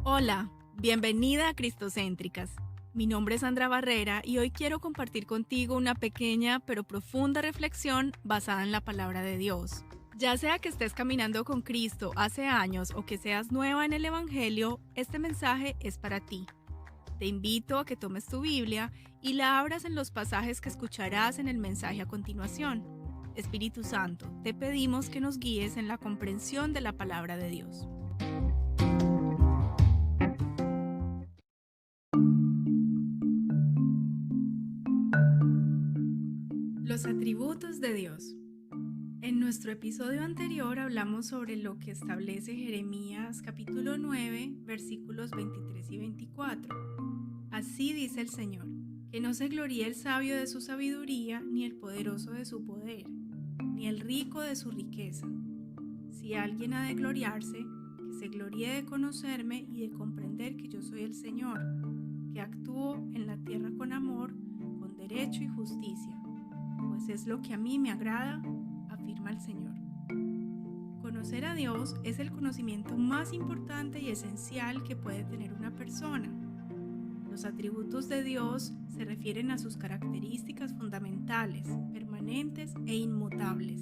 Hola, bienvenida a Cristocéntricas. Mi nombre es Sandra Barrera y hoy quiero compartir contigo una pequeña pero profunda reflexión basada en la palabra de Dios. Ya sea que estés caminando con Cristo hace años o que seas nueva en el Evangelio, este mensaje es para ti. Te invito a que tomes tu Biblia y la abras en los pasajes que escucharás en el mensaje a continuación. Espíritu Santo, te pedimos que nos guíes en la comprensión de la palabra de Dios. Los atributos de Dios. En nuestro episodio anterior hablamos sobre lo que establece Jeremías capítulo 9, versículos 23 y 24. Así dice el Señor, que no se gloríe el sabio de su sabiduría, ni el poderoso de su poder, ni el rico de su riqueza. Si alguien ha de gloriarse, que se gloríe de conocerme y de comprender que yo soy el Señor, que actúo en la tierra con amor, con derecho y justicia, pues es lo que a mí me agrada, afirma el Señor. Conocer a Dios es el conocimiento más importante y esencial que puede tener una persona. Los atributos de Dios se refieren a sus características fundamentales, permanentes e inmutables.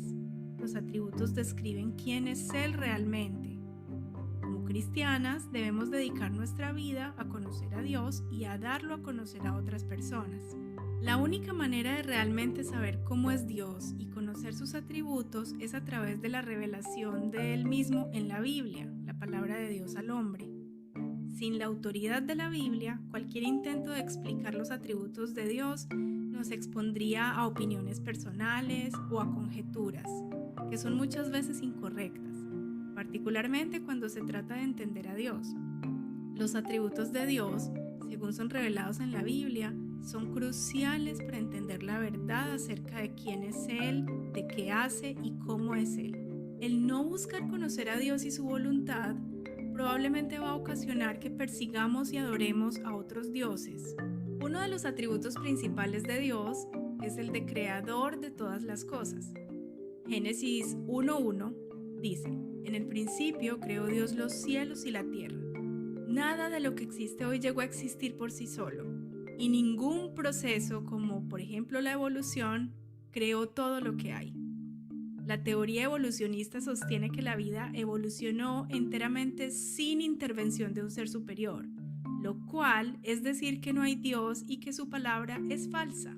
Los atributos describen quién es Él realmente. Como cristianas debemos dedicar nuestra vida a conocer a Dios y a darlo a conocer a otras personas. La única manera de realmente saber cómo es Dios y conocer sus atributos es a través de la revelación de Él mismo en la Biblia, la palabra de Dios al hombre. Sin la autoridad de la Biblia, cualquier intento de explicar los atributos de Dios nos expondría a opiniones personales o a conjeturas, que son muchas veces incorrectas, particularmente cuando se trata de entender a Dios. Los atributos de Dios, según son revelados en la Biblia, son cruciales para entender la verdad acerca de quién es Él, de qué hace y cómo es Él. El no buscar conocer a Dios y su voluntad probablemente va a ocasionar que persigamos y adoremos a otros dioses. Uno de los atributos principales de Dios es el de creador de todas las cosas. Génesis 1:1 dice: en el principio creó Dios los cielos y la tierra. Nada de lo que existe hoy llegó a existir por sí solo, y ningún proceso, como por ejemplo la evolución, creó todo lo que hay. La teoría evolucionista sostiene que la vida evolucionó enteramente sin intervención de un ser superior, lo cual es decir que no hay Dios y que su palabra es falsa.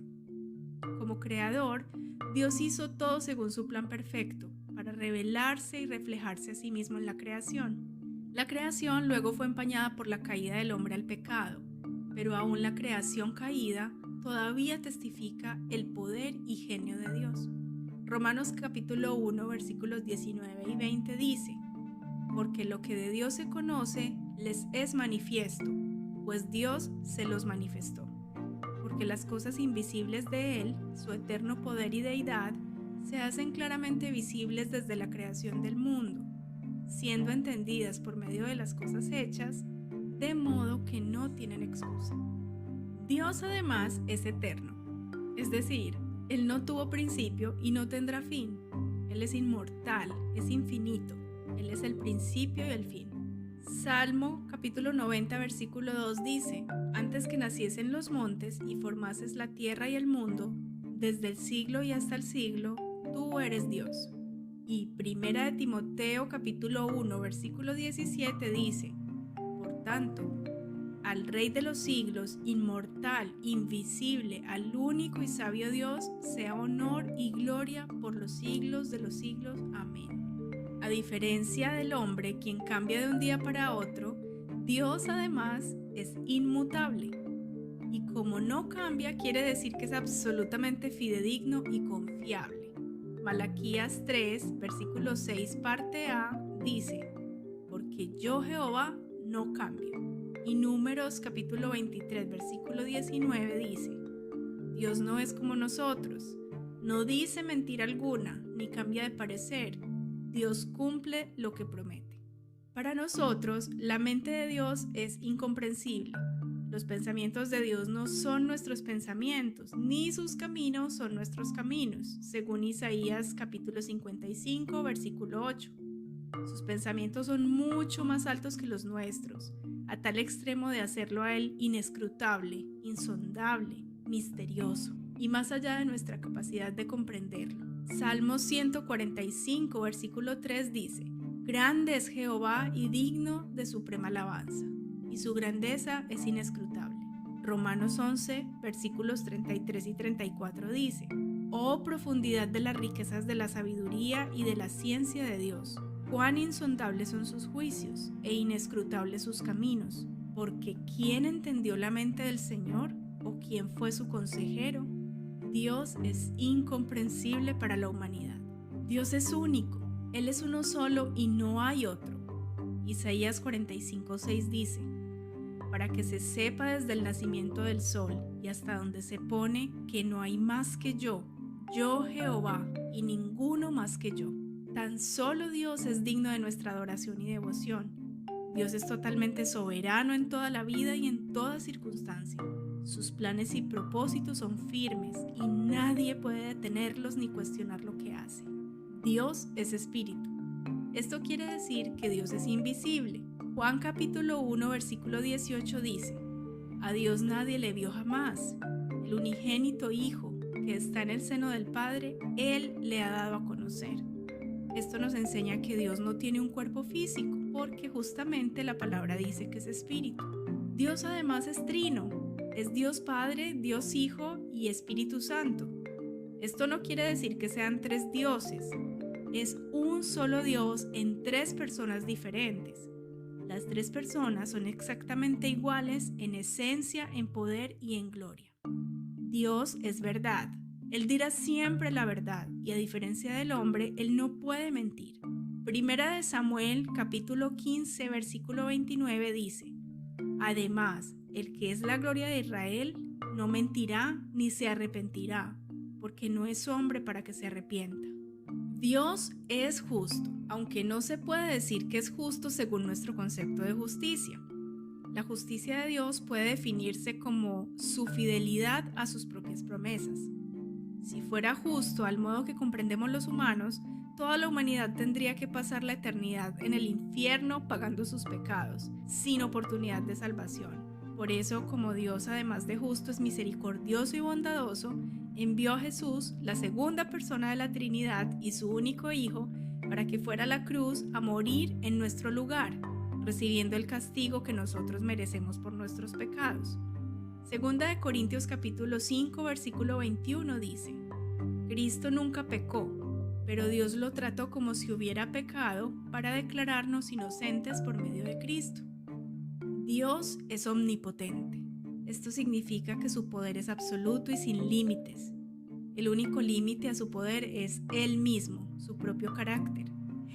Como creador, Dios hizo todo según su plan perfecto, para revelarse y reflejarse a sí mismo en la creación. La creación luego fue empañada por la caída del hombre al pecado, pero aún la creación caída todavía testifica el poder y genio de Dios. Romanos capítulo 1 versículos 19 y 20 dice: porque lo que de Dios se conoce les es manifiesto, pues Dios se los manifestó. Porque las cosas invisibles de Él, su eterno poder y deidad, se hacen claramente visibles desde la creación del mundo, siendo entendidas por medio de las cosas hechas, de modo que no tienen excusa. Dios además es eterno, es decir, Él no tuvo principio y no tendrá fin. Él es inmortal, es infinito, Él es el principio y el fin. Salmo capítulo 90 versículo 2 dice: antes que naciesen los montes y formases la tierra y el mundo, desde el siglo y hasta el siglo, tú eres Dios. Y primera de Timoteo capítulo 1 versículo 17 dice: por tanto, al Rey de los siglos, inmortal, invisible, al único y sabio Dios, sea honor y gloria por los siglos de los siglos. Amén. A diferencia del hombre, quien cambia de un día para otro, Dios además es inmutable. Y como no cambia, quiere decir que es absolutamente fidedigno y confiable. Malaquías 3, versículo 6, parte A, dice: porque yo Jehová no cambio. Y Números capítulo 23, versículo 19 dice: Dios no es como nosotros, no dice mentira alguna, ni cambia de parecer. Dios cumple lo que promete. Para nosotros, la mente de Dios es incomprensible. Los pensamientos de Dios no son nuestros pensamientos, ni sus caminos son nuestros caminos, según Isaías capítulo 55, versículo 8. Sus pensamientos son mucho más altos que los nuestros, a tal extremo de hacerlo a Él inescrutable, insondable, misterioso y más allá de nuestra capacidad de comprenderlo. Salmo 145, versículo 3 dice: Grande es Jehová y digno de suprema alabanza, y su grandeza es inescrutable. Romanos 11, versículos 33 y 34 dice: Oh profundidad de las riquezas de la sabiduría y de la ciencia de Dios, cuán insondables son sus juicios e inescrutables sus caminos, porque ¿quién entendió la mente del Señor? ¿O quién fue su consejero? Dios es incomprensible para la humanidad. Dios es único, Él es uno solo y no hay otro. Isaías 45:6 dice: Para que se sepa desde el nacimiento del sol y hasta donde se pone que no hay más que yo Jehová, y ninguno más que yo. Tan solo Dios es digno de nuestra adoración y devoción. Dios es totalmente soberano en toda la vida y en toda circunstancia. Sus planes y propósitos son firmes y nadie puede detenerlos ni cuestionar lo que hace. Dios es espíritu. Esto quiere decir que Dios es invisible. Juan capítulo 1 versículo 18 dice: A Dios nadie le vio jamás. El unigénito Hijo que está en el seno del Padre, Él le ha dado a conocer. Esto nos enseña que Dios no tiene un cuerpo físico, porque justamente la palabra dice que es espíritu. Dios además es trino, es Dios Padre, Dios Hijo y Espíritu Santo. Esto no quiere decir que sean tres dioses, es un solo Dios en tres personas diferentes. Las tres personas son exactamente iguales en esencia, en poder y en gloria. Dios es verdad. Él dirá siempre la verdad y a diferencia del hombre, Él no puede mentir. Primera de Samuel, capítulo 15, versículo 29 dice: Además, el que es la gloria de Israel no mentirá ni se arrepentirá, porque no es hombre para que se arrepienta. Dios es justo, aunque no se puede decir que es justo según nuestro concepto de justicia. La justicia de Dios puede definirse como su fidelidad a sus propias promesas. Si fuera justo al modo que comprendemos los humanos, toda la humanidad tendría que pasar la eternidad en el infierno pagando sus pecados, sin oportunidad de salvación. Por eso, como Dios además de justo es misericordioso y bondadoso, envió a Jesús, la segunda persona de la Trinidad y su único Hijo, para que fuera a la cruz a morir en nuestro lugar, recibiendo el castigo que nosotros merecemos por nuestros pecados. Segunda de Corintios capítulo 5 versículo 21 dice: Cristo nunca pecó, pero Dios lo trató como si hubiera pecado para declararnos inocentes por medio de Cristo. Dios es omnipotente. Esto significa que su poder es absoluto y sin límites. El único límite a su poder es Él mismo, su propio carácter.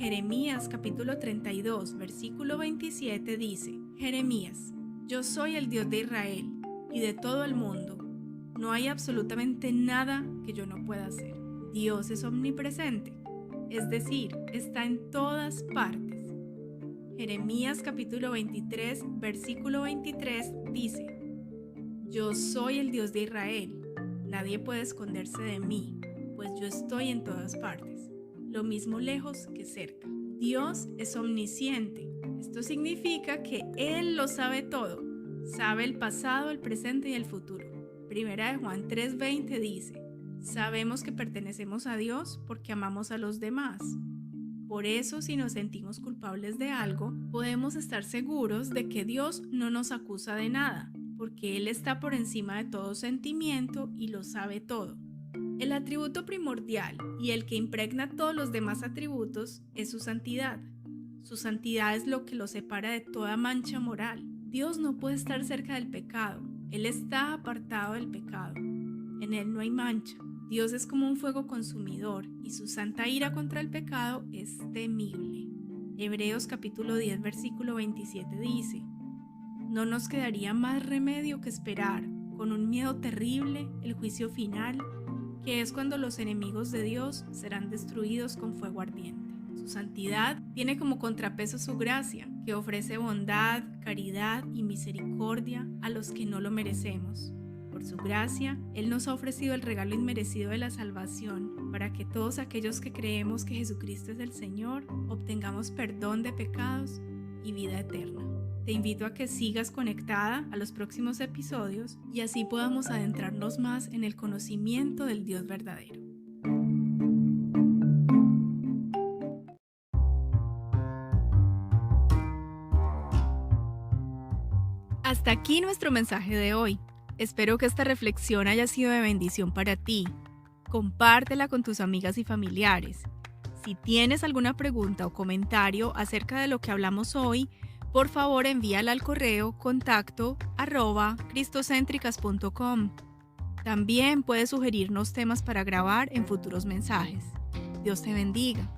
Jeremías capítulo 32 versículo 27 dice: Jeremías, yo soy el Dios de Israel y de todo el mundo. No hay absolutamente nada que yo no pueda hacer. Dios es omnipresente, es decir, está en todas partes. Jeremías capítulo 23 versículo 23 dice: Yo soy el Dios de Israel, nadie puede esconderse de mí, pues yo estoy en todas partes, lo mismo lejos que cerca. Dios es omnisciente. Esto significa que Él lo sabe todo. Sabe el pasado, el presente y el futuro. Primera de Juan 3:20 dice: Sabemos que pertenecemos a Dios porque amamos a los demás. Por eso, si nos sentimos culpables de algo, podemos estar seguros de que Dios no nos acusa de nada, porque Él está por encima de todo sentimiento y lo sabe todo. El atributo primordial y el que impregna todos los demás atributos es su santidad. Su santidad es lo que lo separa de toda mancha moral. Dios no puede estar cerca del pecado. Él está apartado del pecado. En Él no hay mancha. Dios es como un fuego consumidor y su santa ira contra el pecado es temible. Hebreos capítulo 10 versículo 27 dice: No nos quedaría más remedio que esperar, con un miedo terrible, el juicio final, que es cuando los enemigos de Dios serán destruidos con fuego ardiente. Su santidad tiene como contrapeso su gracia, que ofrece bondad, caridad y misericordia a los que no lo merecemos. Por su gracia, Él nos ha ofrecido el regalo inmerecido de la salvación, para que todos aquellos que creemos que Jesucristo es el Señor, obtengamos perdón de pecados y vida eterna. Te invito a que sigas conectada a los próximos episodios y así podamos adentrarnos más en el conocimiento del Dios verdadero. Hasta aquí nuestro mensaje de hoy. Espero que esta reflexión haya sido de bendición para ti. Compártela con tus amigas y familiares. Si tienes alguna pregunta o comentario acerca de lo que hablamos hoy, por favor envíala al correo contacto@cristocentricas.com. También puedes sugerirnos temas para grabar en futuros mensajes. Dios te bendiga.